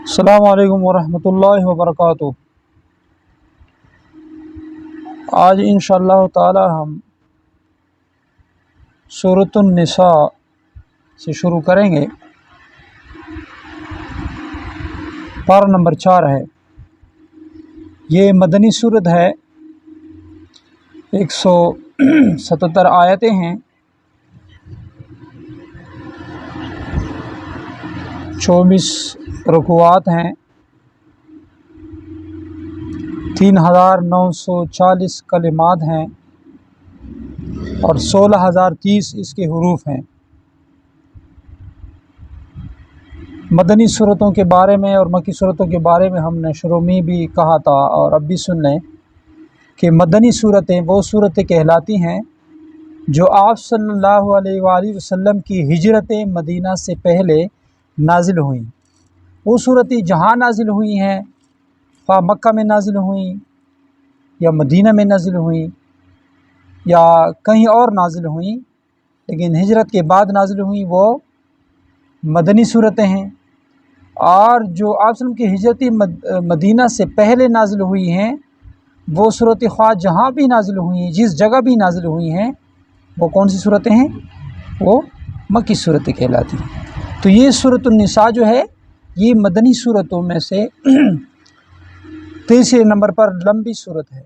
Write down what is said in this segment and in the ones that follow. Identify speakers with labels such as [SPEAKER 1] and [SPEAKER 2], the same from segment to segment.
[SPEAKER 1] السلام علیکم ورحمۃ اللہ وبرکاتہ۔ آج انشاءاللہ تعالی ہم سورۃ النساء سے شروع کریں گے۔ پارہ نمبر 4 ہے۔ یہ مدنی سورت ہے، 177 آیتیں ہیں، 24 رکوعات ہیں، 3940 کلمات ہیں اور 16030 اس کے حروف ہیں۔ مدنی صورتوں کے بارے میں اور مکی صورتوں کے بارے میں ہم نے شروع میں بھی کہا تھا، اور اب بھی سن لیں کہ مدنی صورتیں وہ صورتیں کہلاتی ہیں جو آپ صلی اللہ علیہ وآلہ وسلم کی ہجرت مدینہ سے پہلے نازل ہوئیں۔ وہ صورتیں جہاں نازل ہوئی ہیں، خواہ مکہ میں نازل ہوئیں یا مدینہ میں نازل ہوئیں یا کہیں اور نازل ہوئیں، لیکن ہجرت کے بعد نازل ہوئیں، وہ مدنی صورتیں ہیں۔ اور جو آپ صلی اللہ علیہ وسلم کی ہجرت مدینہ سے پہلے نازل ہوئی ہیں، وہ صورتیں خواہ جہاں بھی نازل ہوئی ہیں، جس جگہ بھی نازل ہوئی ہیں، وہ کون سی صورتیں ہیں؟ وہ مکی صورتیں کہلاتی ہیں۔ تو یہ سورۃ النساء جو ہے، یہ مدنی صورتوں میں سے 30 نمبر پر لمبی صورت ہے۔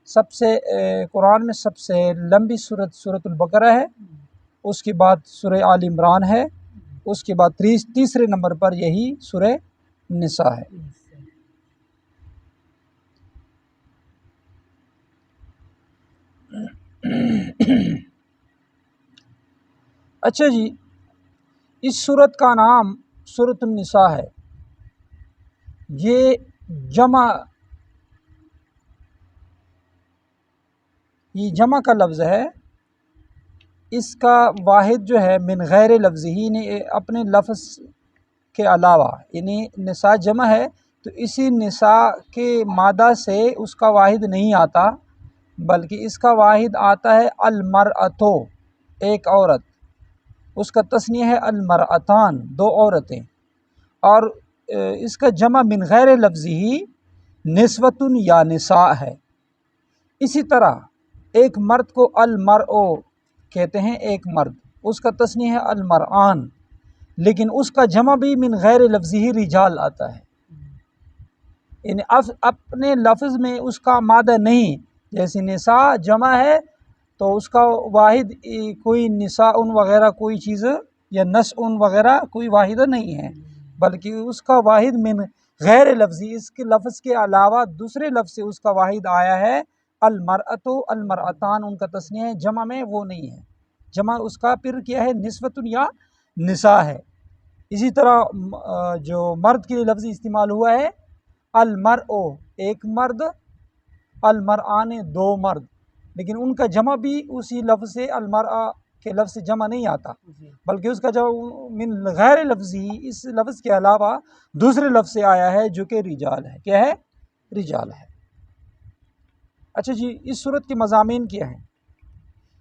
[SPEAKER 1] سب سے قرآن میں سب سے لمبی صورت سورۃ البقرہ ہے، اس کے بعد سورہ آل عمران ہے، اس کے بعد تیسرے نمبر پر یہی سورہ نساء ہے۔ اچھا جی، اس سورت کا نام سورۃ النساء ہے۔ یہ جمع کا لفظ ہے۔ اس کا واحد جو ہے من غیر لفظ ہی نے اپنے لفظ کے علاوہ، یعنی نساء جمع ہے تو اسی نساء کے مادہ سے اس کا واحد نہیں آتا، بلکہ اس کا واحد آتا ہے المرأۃ، ایک عورت۔ اس کا تثنیہ ہے المرأتان، دو عورتیں۔ اور اس کا جمع من غیر لفظ ہی نسوۃ یا نساء ہے۔ اسی طرح ایک مرد کو المرء کہتے ہیں، ایک مرد، اس کا تثنیہ ہے المرآن، لیکن اس کا جمع بھی من غیر لفظ ہی رجال آتا ہے، یعنی اپنے لفظ میں اس کا مادہ نہیں۔ جیسے نساء جمع ہے تو اس کا واحد کوئی نساء وغیرہ کوئی چیز یا نسء وغیرہ کوئی واحد نہیں ہے، بلکہ اس کا واحد من غیر لفظی، اس کے لفظ کے علاوہ دوسرے لفظ سے اس کا واحد آیا ہے المرأۃ، المرأتان ان کا تثنیہ ہے، جمع میں وہ نہیں ہے۔ جمع اس کا پھر کیا ہے؟ نسوۃ یا نساء ہے۔ اسی طرح جو مرد کے لیے لفظ استعمال ہوا ہے المرء، ایک مرد، المرآن، دو مرد، لیکن ان کا جمع بھی اسی لفظ سے المرأہ کے لفظ سے جمع نہیں آتا، بلکہ اس کا جمع من غیر لفظی، اس لفظ کے علاوہ دوسرے لفظ سے آیا ہے جو کہ رجال ہے۔ کیا ہے؟ رجال ہے۔ اچھا جی، اس صورت کے مضامین کیا ہیں؟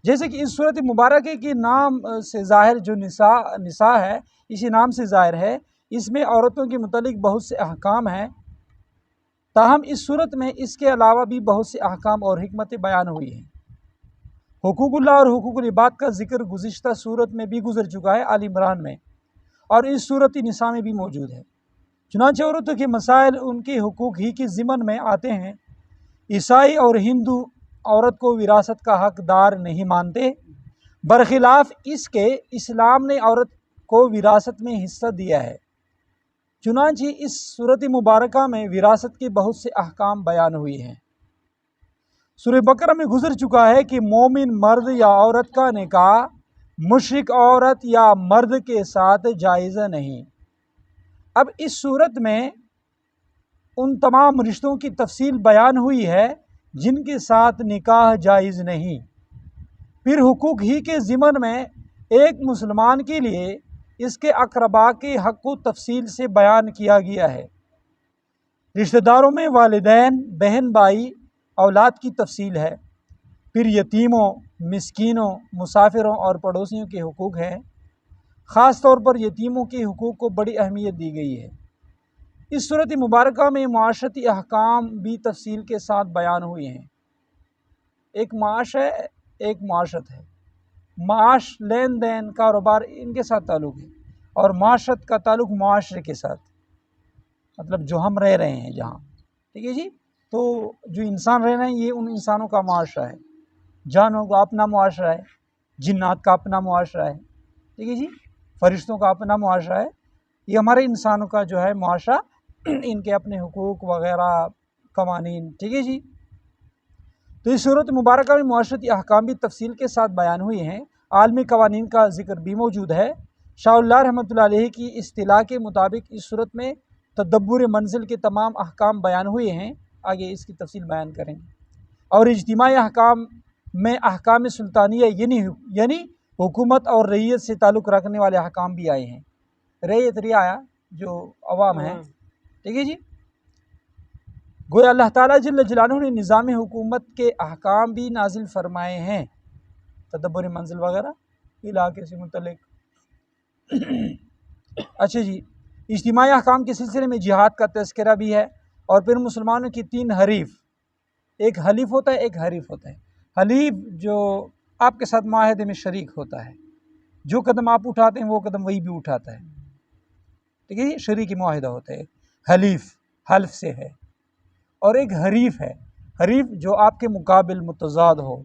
[SPEAKER 1] جیسے کہ اس صورت مبارکہ کے نام سے ظاہر جو نساء ہے، اسی نام سے ظاہر ہے، اس میں عورتوں کے متعلق بہت سے احکام ہیں۔ تاہم اس صورت میں اس کے علاوہ بھی بہت سے احکام اور حکمتیں بیان ہوئی ہیں۔ حقوق اللہ اور حقوق العباد کا ذکر گزشتہ صورت میں بھی گزر چکا ہے، آل عمران میں، اور اس صورت نساء میں بھی موجود ہے۔ چنانچہ عورتوں کے مسائل ان کے حقوق ہی کے ضمن میں آتے ہیں۔ عیسائی اور ہندو عورت کو وراثت کا حقدار نہیں مانتے، برخلاف اس کے اسلام نے عورت کو وراثت میں حصہ دیا ہے۔ چنانچہ اس سورۃ مبارکہ میں وراثت کے بہت سے احکام بیان ہوئے ہیں۔ سورہ بقرہ میں گزر چکا ہے کہ مومن مرد یا عورت کا نکاح مشرک عورت یا مرد کے ساتھ جائز نہیں۔ اب اس صورت میں ان تمام رشتوں کی تفصیل بیان ہوئی ہے جن کے ساتھ نکاح جائز نہیں۔ پھر حقوق ہی کے ضمن میں ایک مسلمان کے لیے اس کے اقرباء کے حق کو تفصیل سے بیان کیا گیا ہے۔ رشتہ داروں میں والدین، بہن بھائی، اولاد کی تفصیل ہے۔ پھر یتیموں، مسکینوں، مسافروں اور پڑوسیوں کے حقوق ہیں۔ خاص طور پر یتیموں کے حقوق کو بڑی اہمیت دی گئی ہے۔ اس صورت مبارکہ میں معاشرتی احکام بھی تفصیل کے ساتھ بیان ہوئے ہیں۔ ایک معاش ہے، ایک معاشرت ہے۔ معاش لین دین کاروبار ان کے ساتھ تعلق ہے، اور معاشرت کا تعلق معاشرے کے ساتھ، مطلب جو ہم رہ رہے ہیں جہاں، ٹھیک ہے جی۔ تو جو انسان رہ رہے ہیں یہ ان انسانوں کا معاشرہ ہے، جانوروں کا اپنا معاشرہ ہے، جنات کا اپنا معاشرہ ہے، ٹھیک ہے جی، فرشتوں کا اپنا معاشرہ ہے۔ یہ ہمارے انسانوں کا جو ہے معاشرہ، ان کے اپنے حقوق وغیرہ قوانین، ٹھیک ہے جی۔ تو اس صورت مبارکہ میں معاشرتی احکام بھی تفصیل کے ساتھ بیان ہوئے ہیں، عالمی قوانین کا ذکر بھی موجود ہے۔ شاہ اللہ رحمۃ اللہ علیہ کی اصطلاح کے مطابق اس صورت میں تدبر منزل کے تمام احکام بیان ہوئے ہیں، آگے اس کی تفصیل بیان کریں گے۔ اور اجتماعی احکام میں احکام سلطانیہ یعنی حکومت اور رعیت سے تعلق رکھنے والے احکام بھی آئے ہیں۔ رعیت رعایا جو عوام ہیں، ٹھیک ہے جی۔ گویا اللہ تعالیٰ جل جلالہ نے نظام حکومت کے احکام بھی نازل فرمائے ہیں، تدبر منزل وغیرہ علاقے سے متعلق۔ اچھا جی، اجتماعی احکام کے سلسلے میں جہاد کا تذکرہ بھی ہے، اور پھر مسلمانوں کی 3 حریف، ایک حلیف ہوتا ہے، ایک حریف ہوتا ہے۔ حلیف جو آپ کے ساتھ معاہدے میں شریک ہوتا ہے، جو قدم آپ اٹھاتے ہیں وہ قدم وہی بھی اٹھاتا ہے، ٹھیک ہے، شریک معاہدہ ہوتا ہے، حلیف حلف سے ہے۔ اور ایک حریف ہے، حریف جو آپ کے مقابل متضاد ہو،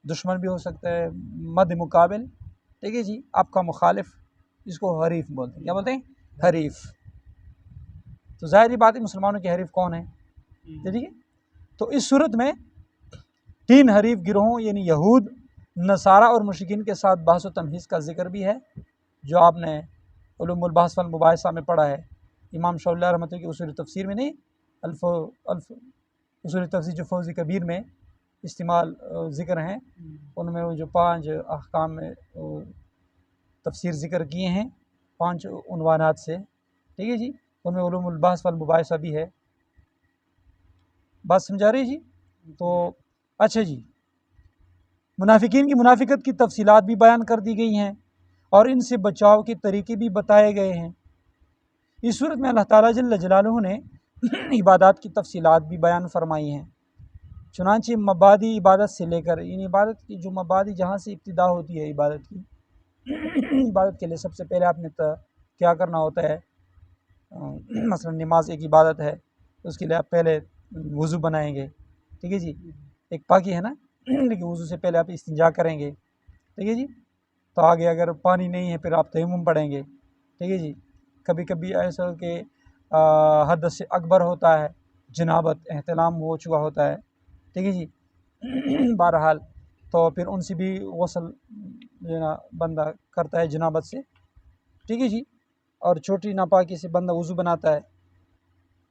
[SPEAKER 1] دشمن بھی ہو سکتا ہے، مد مقابل، ٹھیک ہے جی، آپ کا مخالف، اس کو حریف بولتے ہیں۔ کیا بولتے ہیں؟ حریف۔ تو ظاہری بات ہے مسلمانوں کے حریف کون ہیں؟ ٹھیک ہے۔ تو اس صورت میں 3 حریف گروہوں یعنی یہود، نصارہ اور مشرکین کے ساتھ بحث و تمہیز کا ذکر بھی ہے، جو آپ نے علوم البحث والمباحثہ میں پڑھا ہے۔ امام شاہ اللہ رحمۃ اللہ کی اصول تفسیر میں نہیں، اصول تفسیر جو فوزی کبیر میں استعمال ذکر ہیں، ان میں وہ جو 5 احکام میں تفسیر ذکر کیے ہیں 5 عنوانات سے، ٹھیک ہے جی، ان میں علوم البحث والمباحثہ بھی ہے۔ بات سمجھا رہی جی؟ تو اچھا جی، منافقین کی منافقت کی تفصیلات بھی بیان کر دی گئی ہیں، اور ان سے بچاؤ کے طریقے بھی بتائے گئے ہیں۔ اس صورت میں اللہ تعالیٰ جل جلالہ نے عبادات کی تفصیلات بھی بیان فرمائی ہیں، چنانچہ مبادی عبادت سے لے کر، ان عبادت کی جو مبادی جہاں سے ابتدا ہوتی ہے عبادت کی، عبادت کے لیے سب سے پہلے آپ نے کیا کرنا ہوتا ہے، مثلا نماز ایک عبادت ہے، اس کے لیے آپ پہلے وضو بنائیں گے، ٹھیک ہے جی، ایک پاکی ہے نا، لیکن وضو سے پہلے آپ استنجا کریں گے، ٹھیک ہے جی۔ تو آگے اگر پانی نہیں ہے پھر آپ تیمم پڑھیں گے، ٹھیک ہے جی۔ کبھی کبھی ایسا کہ حدث سے اکبر ہوتا ہے، جنابت احتلام ہو چکا ہوتا ہے، ٹھیک ہے جی، بہرحال تو پھر ان سے بھی غسل جو ہے نا بندہ کرتا ہے جنابت سے، ٹھیک ہے جی، اور چھوٹی ناپاکی سے بندہ وضو بناتا ہے۔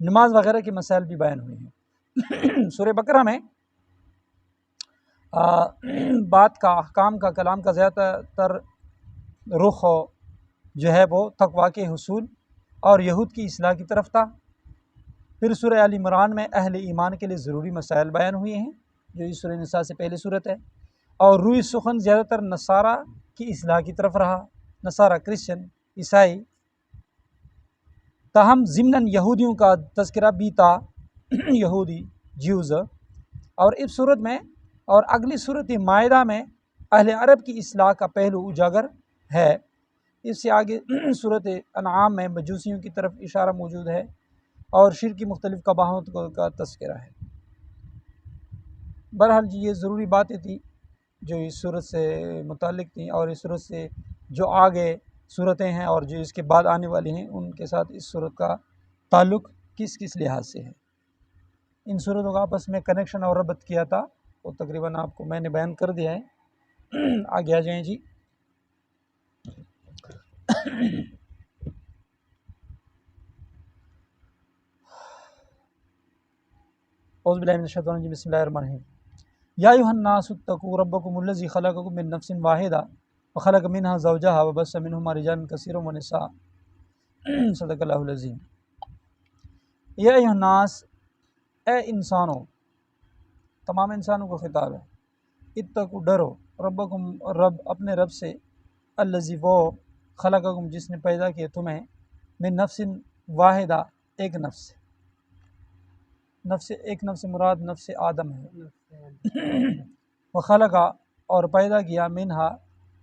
[SPEAKER 1] نماز وغیرہ کے مسائل بھی بیان ہوئے ہیں۔ سورہ بقرہ میں بات کا، احکام کا، کلام کا زیادہ تر رخ جو ہے وہ تقویٰ کے حصول اور یہود کی اصلاح کی طرف تھا۔ پھر سورہ آل عمران میں اہل ایمان کے لیے ضروری مسائل بیان ہوئے ہیں، جو اس سورہ نساء سے پہلے صورت ہے، اور روئی سخن زیادہ تر نصارہ کی اصلاح کی طرف رہا، نصارہ کرسچن عیسائی۔ تاہم ضمناً یہودیوں کا تذکرہ بھی تھا، یہودی جیوز، اور اس صورت میں اور اگلی صورت مائدہ میں اہل عرب کی اصلاح کا پہلو اجاگر ہے۔ اس سے آگے صورت انعام میں مجوسیوں کی طرف اشارہ موجود ہے، اور شرک کی مختلف قباحت کا تذکرہ ہے۔ بہرحال جی یہ ضروری باتیں تھیں جو اس صورت سے متعلق تھیں، اور اس صورت سے جو آگے صورتیں ہیں اور جو اس کے بعد آنے والی ہیں ان کے ساتھ اس صورت کا تعلق کس کس لحاظ سے ہے۔ ان صورتوں کا آپس میں کنیکشن اور ربط کیا تھا، وہ تقریباً آپ کو میں نے بیان کر دیا ہے۔ آگے آ جائیں جی۔ اعوذ باللہ من الشیطان الرجیم، بسم اللہ الرحمن الرحیم۔ یا ایھا الناس اتقوا ربکم الذی خلقکم من نفس واحدہ وخلق منها زوجها وبث منهما رجالا کثیرا ونساء، صدق اللہ العظیم۔ یا ایھا الناس، اے انسانوں، تمام انسانوں کو خطاب ہے، اتقوا ڈرو، ربکم رب، اپنے رب سے، الذی وہ، خلقکم جس نے پیدا کیا تمہیں، من نفس واحدہ ایک نفس، ایک نفس مراد نفس آدم ہے۔ وخلقا اور پیدا کیا منہا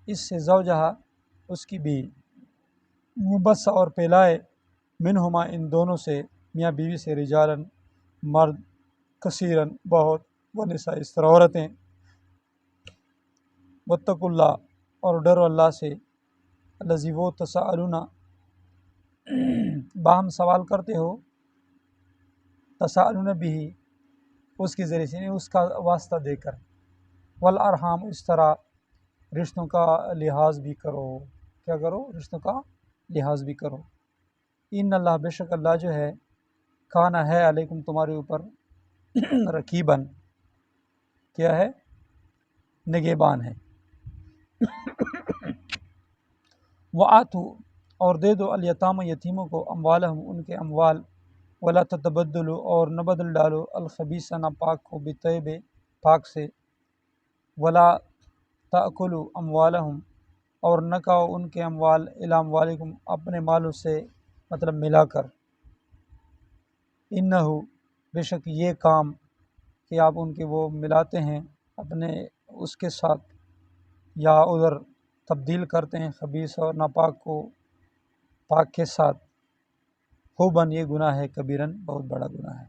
[SPEAKER 1] اس سے زوجہا اس کی بیوی، وبث اور پھیلائے منہما ان دونوں سے میاں بیوی سے رجالن مرد کثیرن بہت ونساء اس طرح عورتیں، واتقوا اللہ اور ڈرو اللہ سے، الذی وہ تساءلون باہم سوال کرتے ہو، تساءلون بھی اس کے ذریعے سے اس کا واسطہ دے کر، والارحام اس طرح رشتوں کا لحاظ بھی کرو، کیا کرو؟ رشتوں کا لحاظ بھی کرو۔ ان اللہ بے شک اللہ جو ہے کھانا ہے علیکم تمہارے اوپر رقیباً، کیا ہے؟ نگہبان ہے۔ وآتو اور دے دو الیتام یتیموں کو اموالہم ان کے اموال، ولا تتبدلوا اور نہ بدل ڈالو الخبیث ناپاک کو بالطیب پاک سے، ولا تأکلوا اموالہم اور نہ کھاؤ ان کے اموال الی اموالکم اپنے مالوں سے، مطلب ملا کر، انہو بے شک یہ کام کہ آپ ان کے وہ ملاتے ہیں اپنے اس کے ساتھ یا ادھر تبدیل کرتے ہیں خبیث اور ناپاک کو پاک کے ساتھ، خوباً یہ گناہ ہے، کبیراً بہت بڑا گناہ ہے۔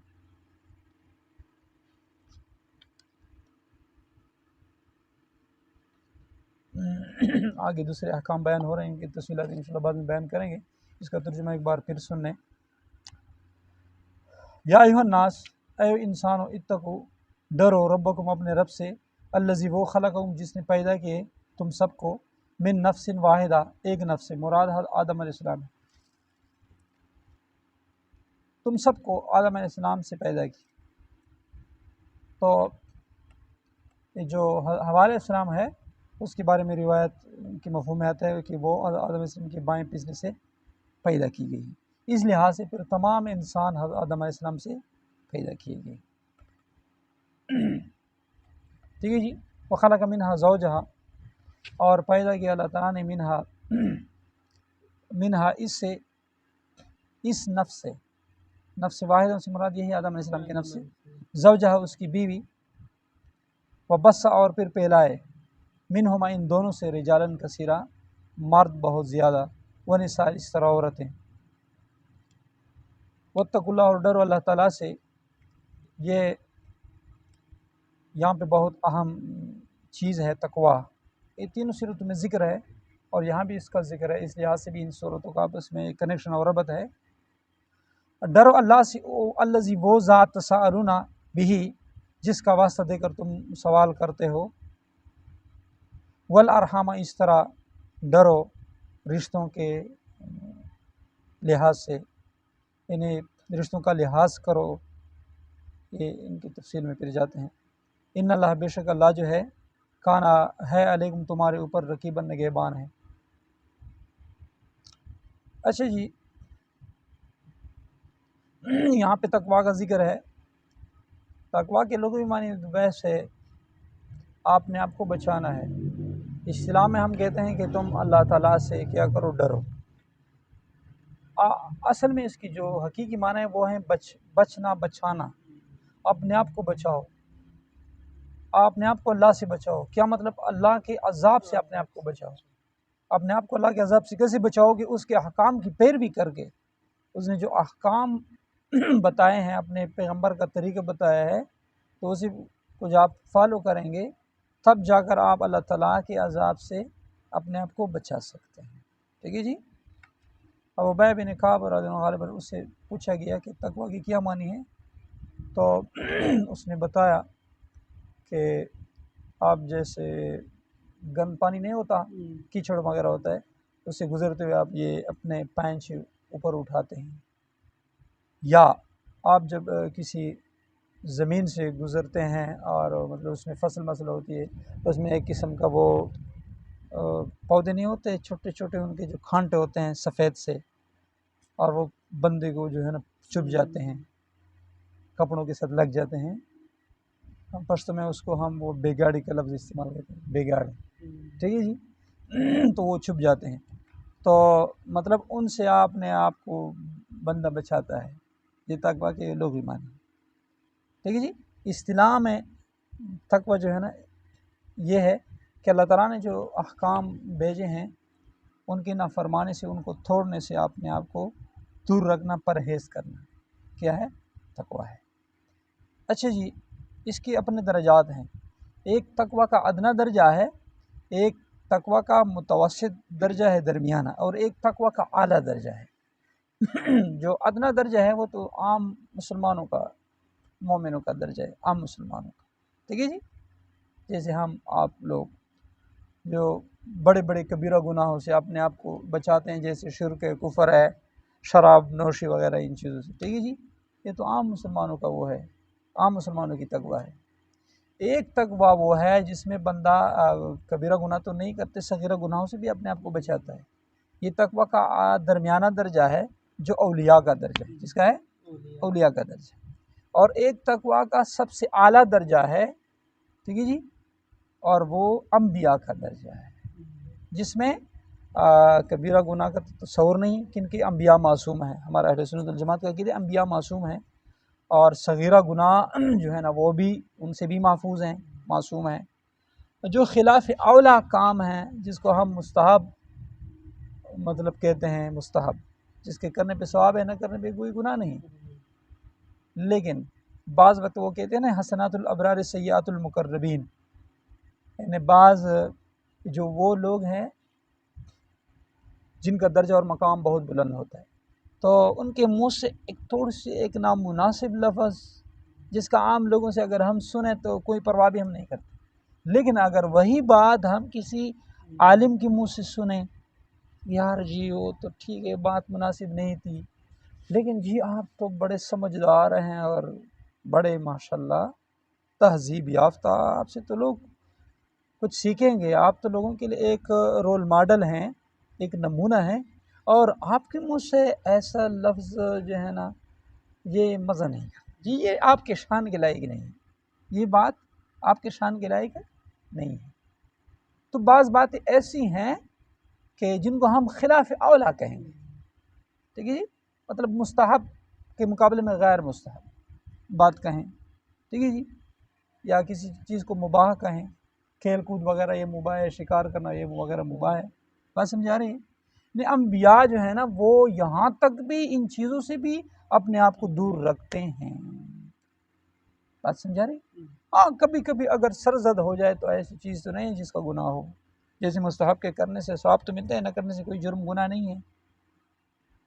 [SPEAKER 1] آگے دوسرے احکام بیان ہو رہے ہیں، ان کی تفصیلات انشاءاللہ بعد میں بیان کریں گے۔ اس کا ترجمہ ایک بار پھر سن لیں۔ یا ایھا الناس اے انسانو اتقو ڈرو ربکم اپنے رب سے، الذی وہ خلقکم جس نے پیدا کیے تم سب کو، من نفس واحدہ ایک نفس سے، مراد آدم علیہ السلام، تم سب کو آدم علیہ السلام سے پیدا کی۔ تو جو حوا علیہ السلام ہے اس کے بارے میں روایت کے مفہوم میں آتا ہے کہ وہ آدم علیہ السلام کے بائیں پسنے سے پیدا کی گئی، اس لحاظ سے پھر تمام انسان حضرت آدم علیہ السلام سے پیدا کیے گئے۔ ٹھیک ہے جی۔ وخلق منہا زوجہا اور پیدا کیا اللہ تعالیٰ نے منہا اس سے، اس نفس سے، نفس واحد سے مراد یہی آدم علیہ السلام کے نفس سے، زوجہا اس کی بیوی، وبث اور پھر پھیلائے منہما ان دونوں سے رجالن کثیرہ مرد بہت زیادہ، ونساء اس طرح عورتیں، واتقوا اللہ اور ڈرو اللہ تعالیٰ سے۔ یہ یہاں پہ بہت اہم چیز ہے تقویٰ، یہ تینوں صورتوں میں ذکر ہے اور یہاں بھی اس کا ذکر ہے، اس لحاظ سے بھی ان صورتوں کا آپس میں کنیکشن اور ربط ہے۔ ڈرو اللہ سے، الذی وہ ذات تساءلون بہ جس کا واسطہ دے کر تم سوال کرتے ہو، والارحام اس طرح ڈرو رشتوں کے لحاظ سے، انہیں رشتوں کا لحاظ کرو، یہ ان کی تفصیل میں پھر جاتے ہیں۔ ان اللہ بے شک اللہ جو ہے کانا ہے علیکم تمہارے اوپر رقیباً نگہبان ہے۔ اچھا جی، یہاں پہ تقویٰ کا ذکر ہے۔ تقویٰ کے لغوی معنی ویسے آپ نے آپ کو بچانا ہے۔ اسلام میں ہم کہتے ہیں کہ تم اللہ تعالیٰ سے کیا کرو؟ ڈرو۔ اصل میں اس کی جو حقیقی معنی ہے وہ ہے بچنا، بچانا، اپنے آپ کو بچاؤ، اپنے آپ کو اللہ سے بچاؤ۔ کیا مطلب؟ اللہ کے عذاب سے اپنے آپ کو بچاؤ۔ اپنے آپ کو اللہ کے عذاب سے کیسے بچاؤ گے؟ اس کے احکام کی پیروی کر کے، اس نے جو احکام بتائے ہیں، اپنے پیغمبر کا طریقہ بتایا ہے، تو اسی کو جب آپ فالو کریں گے تب جا کر آپ اللہ تعالیٰ کے عذاب سے اپنے آپ کو بچا سکتے ہیں۔ ٹھیک ہے جی۔ اب ابی بن کعب رضی اللہ عنہ اس سے پوچھا گیا کہ تقویٰ کی کیا معنی ہے، تو اس نے بتایا کہ آپ جیسے گند پانی نہیں ہوتا، کیچڑ وغیرہ ہوتا ہے، اس سے گزرتے ہوئے آپ یہ اپنے پینچ اوپر اٹھاتے ہیں، یا آپ جب کسی زمین سے گزرتے ہیں اور مطلب اس میں فصل مسئلہ ہوتی ہے تو اس میں ایک قسم کا وہ پودے نہیں ہوتے چھوٹے چھوٹے، ان کے جو کھانٹے ہوتے ہیں سفید سے، اور وہ بندے کو جو ہے نا چبھ جاتے ہیں، کپڑوں کے ساتھ لگ جاتے ہیں، ہم پشتو میں اس کو ہم وہ بیگاڑی کا لفظ استعمال کرتے ہیں، بیگاڑ، ٹھیک ہے جی۔ تو وہ چھپ جاتے ہیں، تو مطلب ان سے آپ نے آپ کو بندہ بچاتا ہے، یہ تقویٰ کے لوگ ہی مانیں۔ ٹھیک ہے جی، اصطلاح میں تقویٰ جو ہے نا یہ ہے کہ اللہ تعالیٰ نے جو احکام بھیجے ہیں ان کی نافرمانی سے، ان کو توڑنے سے اپنے آپ کو دور رکھنا، پرہیز کرنا، کیا ہے؟ تقویٰ ہے۔ اچھا جی، اس کی اپنے درجات ہیں۔ ایک تقویٰ کا ادنا درجہ ہے، ایک تقویٰ کا متوسط درجہ ہے درمیانہ، اور ایک تقویٰ کا اعلیٰ درجہ ہے۔ جو ادنا درجہ ہے وہ تو عام مسلمانوں کا، مومنوں کا درجہ ہے، عام مسلمانوں کا۔ ٹھیک ہے جی، جیسے ہم آپ لوگ جو بڑے بڑے کبیرہ گناہوں سے اپنے آپ کو بچاتے ہیں، جیسے شرک ہے، کفر ہے، شراب نوشی وغیرہ، ان چیزوں سے۔ ٹھیک ہے جی، یہ تو عام مسلمانوں کا وہ ہے، عام مسلمانوں کی تقویٰ ہے۔ ایک تقویٰ وہ ہے جس میں بندہ کبیرہ گناہ تو نہیں کرتے، صغیرہ گناہوں سے بھی اپنے آپ کو بچاتا ہے، یہ تقویٰ کا درمیانہ درجہ ہے جو اولیاء کا درجہ ہے۔ جس کا ہے؟ اولیاء کا درجہ۔ اور ایک تقویٰ کا سب سے اعلیٰ درجہ ہے، ٹھیک ہے جی، اور وہ انبیاء کا درجہ ہے، جس میں کبیرہ گناہ کا تصور نہیں، کیونکہ انبیاء معصوم ہیں۔ ہمارا اہل سنت والجماعت کا عقیدہ انبیاء معصوم ہیں، اور صغیرہ گناہ جو ہے نا وہ بھی ان سے بھی محفوظ ہیں، معصوم ہیں۔ جو خلاف اولا کام ہیں، جس کو ہم مستحب مطلب کہتے ہیں، مستحب جس کے کرنے پہ ثواب ہے، نہ کرنے پہ کوئی گناہ نہیں، لیکن بعض وقت وہ کہتے ہیں نا حسنات الابرار سیئات المقربین، یعنی بعض جو وہ لوگ ہیں جن کا درجہ اور مقام بہت بلند ہوتا ہے، تو ان کے منہ سے ایک تھوڑی سی ایک نامناسب لفظ جس کا عام لوگوں سے اگر ہم سنیں تو کوئی پرواہ بھی ہم نہیں کرتے، لیکن اگر وہی بات ہم کسی عالم کے منہ سے سنیں، یار جی وہ تو ٹھیک ہے، بات مناسب نہیں تھی، لیکن جی آپ تو بڑے سمجھدار ہیں اور بڑے ماشاءاللہ تہذیب یافتہ، آپ سے تو لوگ کچھ سیکھیں گے، آپ تو لوگوں کے لیے ایک رول ماڈل ہیں، ایک نمونہ ہیں، اور آپ کے منہ سے ایسا لفظ جو ہے نا یہ مزہ نہیں جی، یہ آپ کے شان کے لائق نہیں ہے، یہ بات آپ کے شان کے لائق نہیں ہے۔ تو بعض باتیں ایسی ہیں کہ جن کو ہم خلاف اولا کہیں گے، ٹھیک ہے جی، مطلب مستحب کے مقابلے میں غیر مستحب بات کہیں، ٹھیک ہے جی، یا کسی چیز کو مباح کہیں، کھیل کود وغیرہ یہ مباح ہے، شکار کرنا یہ وغیرہ مباح ہے، بات سمجھا رہے ہیں؟ انبیاء جو ہے نا وہ یہاں تک بھی ان چیزوں سے بھی اپنے آپ کو دور رکھتے ہیں، بات سمجھا رہے؟ ہاں کبھی کبھی اگر سرزد ہو جائے تو ایسی چیز تو نہیں جس کا گناہ ہو، جیسے مستحب کے کرنے سے ثواب تو ملتا ہے، نہ کرنے سے کوئی جرم گناہ نہیں ہے،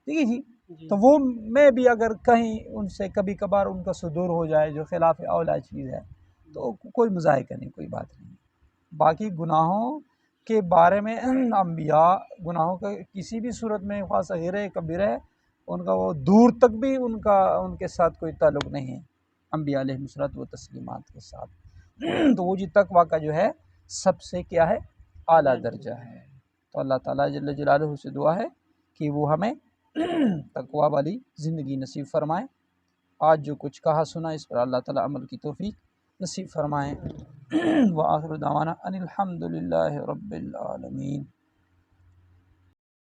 [SPEAKER 1] ٹھیک ہے جی، تو وہ میں بھی اگر کہیں ان سے کبھی کبھار ان کا صدور ہو جائے جو خلاف اولا چیز ہے تو کوئی مذائقہ نہیں، کوئی بات نہیں۔ باقی گناہوں کے بارے میں انبیاء گناہوں کا کسی بھی صورت میں خواہ صغیرہ کبیرہ ہے، ان کا وہ دور تک بھی ان کے ساتھ کوئی تعلق نہیں ہے انبیاء علیہ الصلوۃ والتسلیمات کے ساتھ۔ تو وہ جی تقویٰ کا جو ہے سب سے کیا ہے؟ اعلیٰ درجہ ہے۔ تو اللہ تعالیٰ جل جلالہ سے دعا ہے کہ وہ ہمیں تقویٰ والی زندگی نصیب فرمائیں۔ آج جو کچھ کہا سنا اس پر اللہ تعالیٰ عمل کی توفیق نصیب فرمائیں۔ وآخر دعوانا ان الحمد للہ رب العالمین۔